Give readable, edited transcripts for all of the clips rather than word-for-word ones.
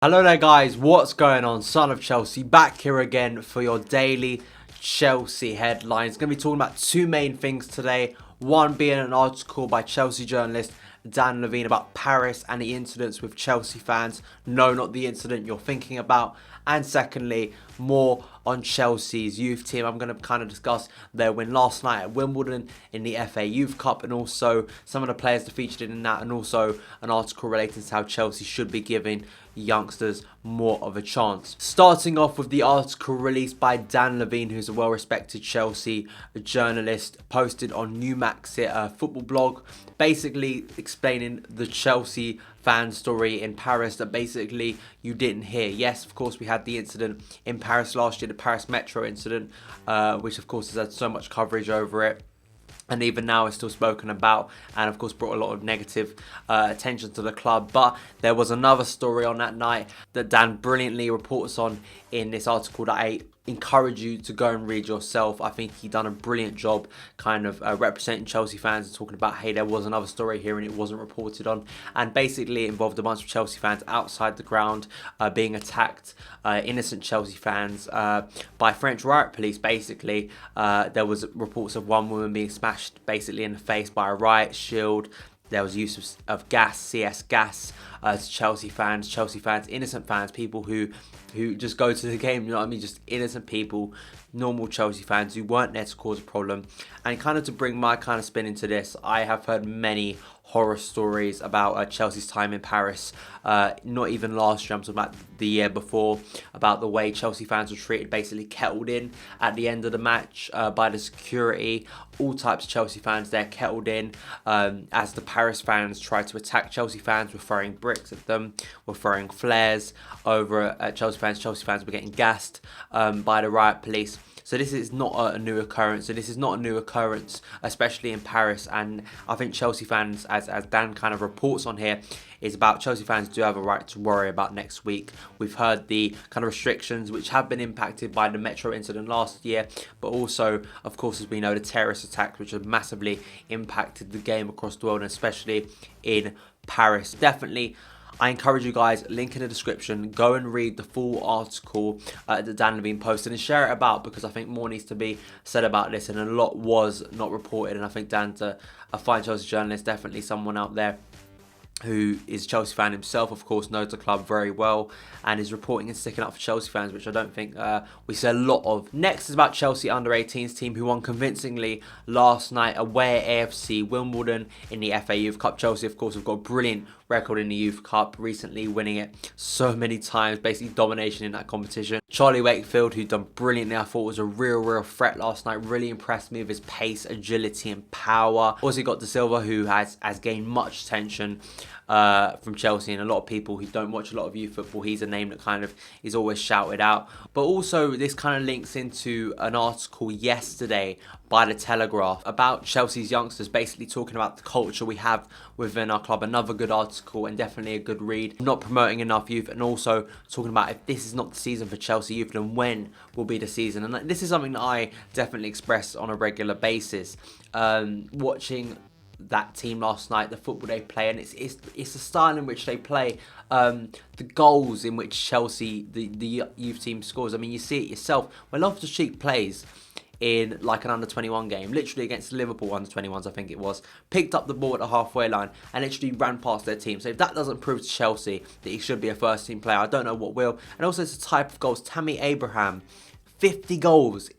Hello there guys, what's going on? Son of Chelsea back here again for your daily Chelsea headlines. Going to be talking about two main things today. One being an article by Chelsea journalist Dan Levene about Paris and the incidents with Chelsea fans. No, not the incident you're thinking about. And secondly, more on Chelsea's youth team. I'm going to kind of discuss their win last night at Wimbledon in the FA Youth Cup and also some of the players that featured in that, and also an article relating to how Chelsea should be giving youngsters more of a chance. Starting off with the article released by Dan Levene, who's a well-respected Chelsea journalist, posted on Newmaxit football blog, basically explaining the Chelsea fan story in Paris that basically you didn't hear. Yes, of course, we had the incident in Paris last year, the Paris Metro incident, which of course has had so much coverage over it. And even now it's still spoken about and of course brought a lot of negative attention to the club. But there was another story on that night that Dan brilliantly reports on in this article that I encourage you to go and read yourself. I think he done a brilliant job kind of representing Chelsea fans and talking about, hey, there was another story here and it wasn't reported on. And basically it involved a bunch of Chelsea fans outside the ground being attacked, innocent Chelsea fans by French riot police. Basically there was reports of one woman being smashed basically in the face by a riot shield. There was use of gas, CS gas, to Chelsea fans, innocent fans, people who just go to the game, you know what I mean? Just innocent people, normal Chelsea fans who weren't there to cause a problem. And kind of to bring my kind of spin into this, I have heard many horror stories about Chelsea's time in Paris, not even last year, I'm talking about the year before, about the way Chelsea fans were treated, basically kettled in at the end of the match by the security. All types of Chelsea fans there kettled in as the Paris fans tried to attack Chelsea fans, were throwing bricks at them, were throwing flares over at Chelsea fans. Chelsea fans were getting gassed by the riot police. So this is not a new occurrence. Especially in Paris. And I think Chelsea fans, as Dan kind of reports on here, is about Chelsea fans do have a right to worry about next week. We've heard the kind of restrictions which have been impacted by the Metro incident last year, but also, of course, as we know, the terrorist attacks which have massively impacted the game across the world, and especially in Paris. Definitely, I encourage you guys, link in the description, go and read the full article that Dan Levene posted and share it about, because I think more needs to be said about this and a lot was not reported. And I think Dan's a fine Chelsea journalist, definitely someone out there who is a Chelsea fan himself, of course, knows the club very well and is reporting and sticking up for Chelsea fans, which I don't think we see a lot of. Next is about Chelsea under-18s team, who won convincingly last night away at AFC Wimbledon in the FA Youth Cup. Chelsea, of course, have got a brilliant record in the Youth Cup, recently winning it so many times, basically domination in that competition. Charlie Wakefield, who done brilliantly, I thought was a real threat last night, really impressed me with his pace, agility and power. Also got De Silva, who has gained much attention from Chelsea, and a lot of people who don't watch a lot of youth football, he's a name that kind of is always shouted out. But also this kind of links into an article yesterday by The Telegraph about Chelsea's youngsters, basically talking about the culture we have within our club. Another good article and definitely a good read. Not promoting enough youth, and also talking about if this is not the season for Chelsea youth, then when will be the season. And this is something that I definitely express on a regular basis. Watching that team last night, the football they play, and it's the style in which they play, the goals in which Chelsea, the youth team scores. I mean, you see it yourself when Loftus-Cheek plays in like an under-21 game, literally against Liverpool under-21s, I think it was, picked up the ball at the halfway line and literally ran past their team. So if that doesn't prove to Chelsea that he should be a first-team player, I don't know what will. And also it's the type of goals. Tammy Abraham, 50 goals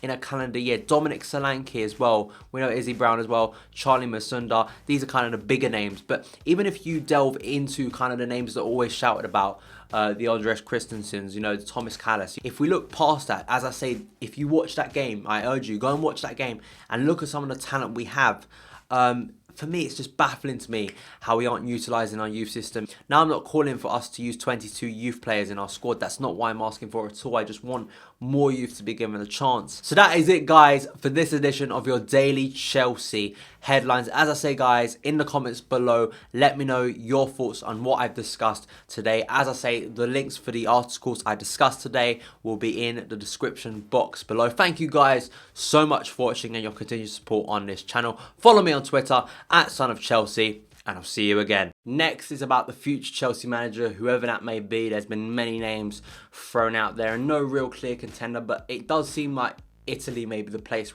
in a calendar year. Dominic Solanke as well. We know Izzy Brown as well. Charlie Masunda. These are kind of the bigger names. But even if you delve into kind of the names that are always shouted about, the Andres Christensens, you know, the Thomas Callas. If we look past that, as I say, if you watch that game, I urge you, go and watch that game and look at some of the talent we have. For me, it's just baffling to me how we aren't utilising our youth system. Now, I'm not calling for us to use 22 youth players in our squad. That's not what I'm asking for at all. I just want more youth to be given a chance. So that is it, guys, for this edition of your daily Chelsea headlines. As I say, guys, in the comments below, let me know your thoughts on what I've discussed today. As I say, the links for the articles I discussed today will be in the description box below. Thank you guys so much for watching and your continued support on this channel. Follow me on Twitter at SonOfChelsea, and I'll see you again. Next is about the future Chelsea manager, whoever that may be. There's been many names thrown out there and no real clear contender, but it does seem like Italy may be the place where